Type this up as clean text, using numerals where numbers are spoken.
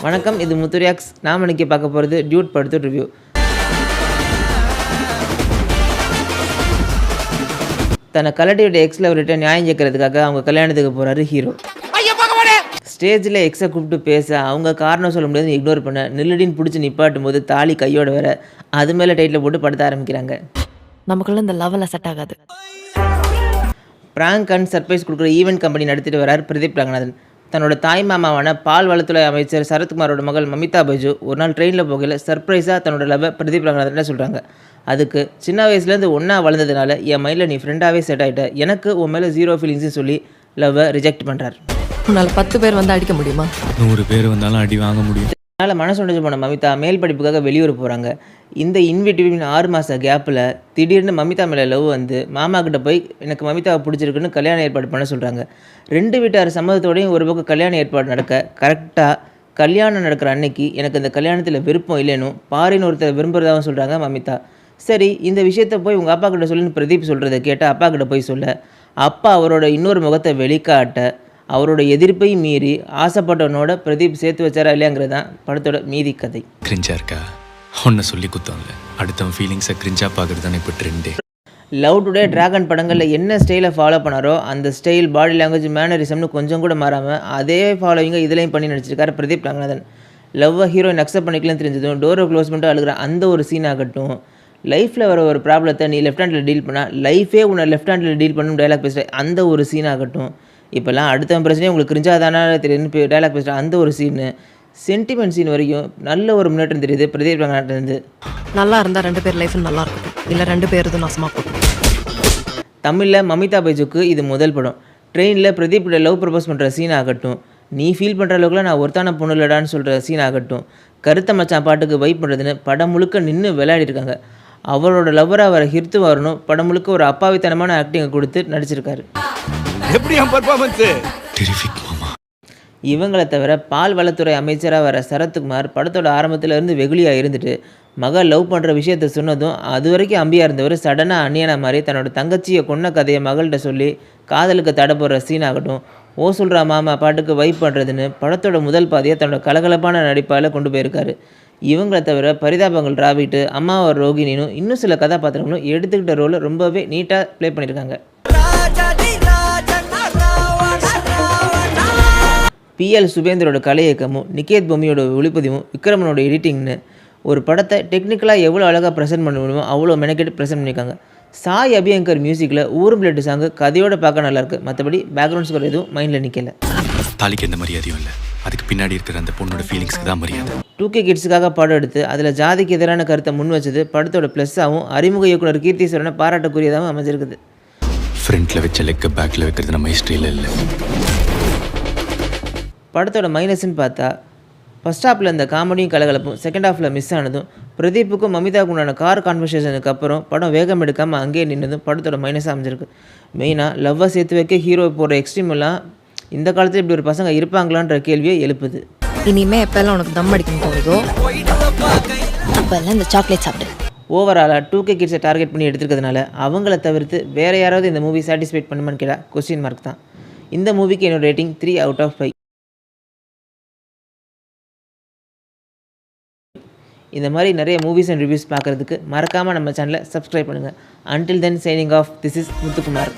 வணக்கம், இது முத்துரியாக்ஸ். நாம் இன்னைக்கு பார்க்க போகிறது டியூட் படத்தோட ரிவ்யூ. தன்னை கலட்டிவிட்ட எக்ஸ் லவர்கிட்ட நியாயம் கேட்கறதுக்காக அவங்க கல்யாணத்துக்கு போகிறாரு ஹீரோ. ஸ்டேஜில் எக்ஸை கூப்பிட்டு பேச அவங்க காரணம் சொல்ல முடியாது, இக்னோர் பண்ண நில்லடின்னு பிடிச்சி நிப்பாட்டும் போது தாலி கையோட வேற அது மேலே டைட்டில் போட்டு படுத்த ஆரம்பிக்கிறாங்க. நமக்குள்ள இந்த லெவலில் செட் ஆகாது. பிராங்க் அண்ட் சர்ப்ரைஸ் கொடுக்குற ஈவெண்ட் கம்பெனி நடத்திட்டு வரார் பிரதீப் ரங்கநாதன். தன்னோட தாய் மாமாவான பால் வளத்துறை அமைச்சர் சரத்குமாரோட மகள் மமிதா பைஜு ஒரு நாள் ட்ரெயினில் போகையில் சர்ப்ரைஸாக தன்னோட லவ்வை பிரதீப் ரங்கநாதன் சொல்கிறாங்க. அதுக்கு சின்ன வயசுலேருந்து ஒன்றா வளர்ந்ததுனால என் மைண்டில் நீ ஃப்ரெண்டாகவே செட் ஆகிட்ட, எனக்கு உன் மேலே 0 ஃபீலிங்ஸ்னு சொல்லி லவ்வை ரிஜெக்ட் பண்ணுறார். உன்னால் 10 பேர் வந்து அடிக்க முடியுமா? 100 பேர் வந்தாலும் அடி வாங்க முடியும். அதனால் மனசு உடைஞ்சு போன மமிதா மேல் படிப்புக்காக வெளியூர் போகிறாங்க. இந்த இன்விட்டிவின் 6 மாத கேப்பில் திடீர்னு மமிதா மேலே லவ் வந்து மாமா கிட்ட போய் எனக்கு மமிதாவை பிடிச்சிருக்குன்னு கல்யாண ஏற்பாடு பண்ண சொல்கிறாங்க. 2 வீட்டார் சம்மதத்தோடையும் ஒரு பக்கம் கல்யாண ஏற்பாடு நடக்க கரெக்டாக கல்யாணம் நடக்கிற அன்னைக்கு எனக்கு இந்த கல்யாணத்தில் விருப்பம் இல்லைனும் பாரின்னு ஒருத்தர் விரும்புகிறதாகவும் சொல்கிறாங்க மமிதா. சரி, இந்த விஷயத்தை போய் உங்கள் அப்பா கிட்ட சொல்லுன்னு பிரதீப் சொல்கிறத கேட்டு அப்பா கிட்ட போய் சொல்ல அப்பா அவரோட இன்னொரு முகத்தை வெளிக்காட்ட அவரோட எதிர்ப்பை மீறி ஆசைப்பட்டவனோட பிரதீப் சேர்த்து வச்சாரா இல்லையாங்கிறது தான் படத்தோட மீதி கதை. கிரிஞ்சா இருக்கா? ஒன்றை சொல்லி குத்தோம்ல, அடுத்தவன் ஃபீலிங்ஸை கிரிஞ்சா பார்க்குறது தானே இப்போ ட்ரெண்டே. லவ் டுடே டிராகன் படங்களில் என்ன ஸ்டைலை ஃபாலோ பண்ணாரோ அந்த ஸ்டைல், பாடி லாங்குவேஜ், மேனரிசம்னு கொஞ்சம் கூட மாறாமல் அதே ஃபாலோவிங்க இதுலேயும் பண்ணி நடிச்சிருக்காரு பிரதீப் ரங்கநாதன். லவ்வை ஹீரோயின் அக்செப்ட் பண்ணிக்கலன்னு தெரிஞ்சதும் டோரை க்ளோஸ் பண்ணிட்டு அழுகிற அந்த ஒரு சீன் ஆகட்டும், லைஃப்பில் வர ஒரு ப்ராப்ளத்தை நீ லெஃப்ட் ஹேண்டில் டீல் பண்ணால் லைஃபே உன்னை லெஃப்ட் ஹேண்டில் டீல் பண்ணணும் டைலாக் பேசுகிற அந்த ஒரு சீன் ஆகட்டும், இப்போல்லாம் அடுத்த பிரச்சனையே உங்களுக்கு கிரிஞ்சாதானா தெரியுதுன்னு டைலாக் பேசுகிற அந்த ஒரு சீனு, சென்டிமெண்ட் சீன் வரைக்கும் நல்ல ஒரு முன்னேற்றம் தெரியுது பிரதீப் ரங்கநாதன்லேருந்து. நல்லா இருந்தால் 2 பேர் லைஃப் நல்லா இருக்கட்டும், இல்லை 2 பேர் இது நாசமாக போகும். தமிழில் மமிதா பைஜுக்கு இது முதல் படம். ட்ரெயினில் பிரதீப்பில் லவ் ப்ரப்போஸ் பண்ணுற சீன் ஆகட்டும், நீ ஃபீல் பண்ணுற அளவுக்குலாம் நான் ஒருத்தான பொண்ணு இல்லடான்னு சொல்கிற சீன் ஆகட்டும், கருத்த மச்சான் பாட்டுக்கு வைப் பண்ணுறதுன்னு படம் முழுக்க நின்று விளையாடிருக்காங்க. அவரோட லவ்வராக வர ஹிர்த்து வரணும் படம் முழுக்க ஒரு அப்பாவித்தனமான ஆக்டிங்கை கொடுத்து நடிச்சிருக்காரு. இவங்களை தவிர பால் வளத்துறை அமைச்சராக வர சரத்குமார் படத்தோட ஆரம்பத்திலேருந்து வெகுளியாக இருந்துட்டு மகள் லவ் பண்ணுற விஷயத்த சொன்னதும் அது வரைக்கும் அம்பியாக இருந்தவர் சடனாக அந்நியனா மாதிரி தன்னோட தங்கச்சியை கொன்ன கதையை மகள்கிட்ட சொல்லி காதலுக்கு தடை போடுற சீன் ஆகட்டும், ஓ சொல்கிறா மாமா பாட்டுக்கு வைப் பண்ணுறதுன்னு படத்தோட முதல் பாதியை தன்னோட கலகலப்பான நடிப்பால் கொண்டு போயிருக்காரு. இவங்களை தவிர பரிதாபங்கள் ராபிட்டு, அம்மாவை ரோகிணினும் இன்னும் சில கதாபாத்திரங்களும் எடுத்துக்கிட்ட ரோலை ரொம்பவே நீட்டாக ப்ளே பண்ணியிருக்காங்க. பிஎல் சுபேந்தரோட கலை இயக்கமும் நிகேத் பொம்மியோட ஒளிப்பதிவும் விக்ரமனோட எடிட்டிங்னு ஒரு படத்தை டெக்னிக்கலாக எவ்வளோ அழகாக ப்ரெசென்ட் பண்ண முடியுமோ அவ்வளோ மெனக்கெட்டு ப்ரெசென்ட் பண்ணியிருக்காங்க. சாய் அபியங்கர் மியூசிக்கில் ஊரும் பிளேட்டு சாங்கு கதையோட பார்க்க நல்லாயிருக்கு, மற்றபடி பேக்ரவுண்ட் ஸ்கோர் எதுவும் மைண்டில் நிற்கல. தாலிக்கு எந்த மரியாதையும் இல்லை, அதுக்கு பின்னாடி இருக்கிற அந்த பொண்ணோட ஃபீலிங்ஸ்க்கு தான் மரியாதை. 2K கிட்ஸுக்காக படம் எடுத்து அதில் ஜாதிக்கு எதிரான கருத்தை முன் வச்சது படத்தோட ப்ளஸ்ஸாகவும் அறிமுக இயக்குனர் கீர்த்தீஸ்வரனை பாராட்டக்கூடியதாகவும் அமைஞ்சிருக்குது. ஃப்ரண்ட்டில் வச்ச லெக்க பேக்கில் வைக்கிறது நம்ம ஹிஸ்ட்ரியில் இல்லை. படத்தோட மைனஸ்ன்னு பார்த்தா ஃபஸ்ட் ஹாஃபில் இந்த காமெடியும் கலகலப்பும் செகண்ட் ஹாஃபில் மிஸ் ஆனதும், பிரதீப்புக்கும் மமிதாவுக்கு உண்டான கார் கான்வர்சேஷனுக்கு அப்புறம் படம் வேகம் எடுக்காமல் அங்கேயே நின்றதும் படத்தோட மைனஸாக அமைஞ்சிருக்கு. மெயினாக லவ்வை சேர்த்து வைக்க ஹீரோ போகிற எக்ஸ்ட்ரீம் எல்லாம் இந்த காலத்தில் இப்படி ஒரு பசங்க இருப்பாங்களான்ற கேள்வியை எழுப்புது. இனிமேல் எப்போல்லாம் உனக்கு தம் அடிக்கணும் போகுதோ அப்போல்லாம் இந்த சாக்லேட் சாப்பிடு. ஓவராலாக 2K கிட்ஸை டார்கெட் பண்ணி எடுத்துருக்கிறதுனால அவங்கள தவிர்த்து வேறு யாராவது இந்த மூவி சாட்டிஸ்ஃபைட் பண்ணுமான்னு கேட்டால் கொஸ்டின் மார்க் தான். இந்த மூவிக்கு என்னோட ரேட்டிங் 3 out of 5. இந்த மாதிரி நிறைய மூவிஸ் அண்ட் ரிவ்யூஸ் பார்க்குறதுக்கு மறக்காமல் நம்ம சேனலை சப்ஸ்கிரைப் பண்ணுங்கள். Until then signing off, this is Muthukumar.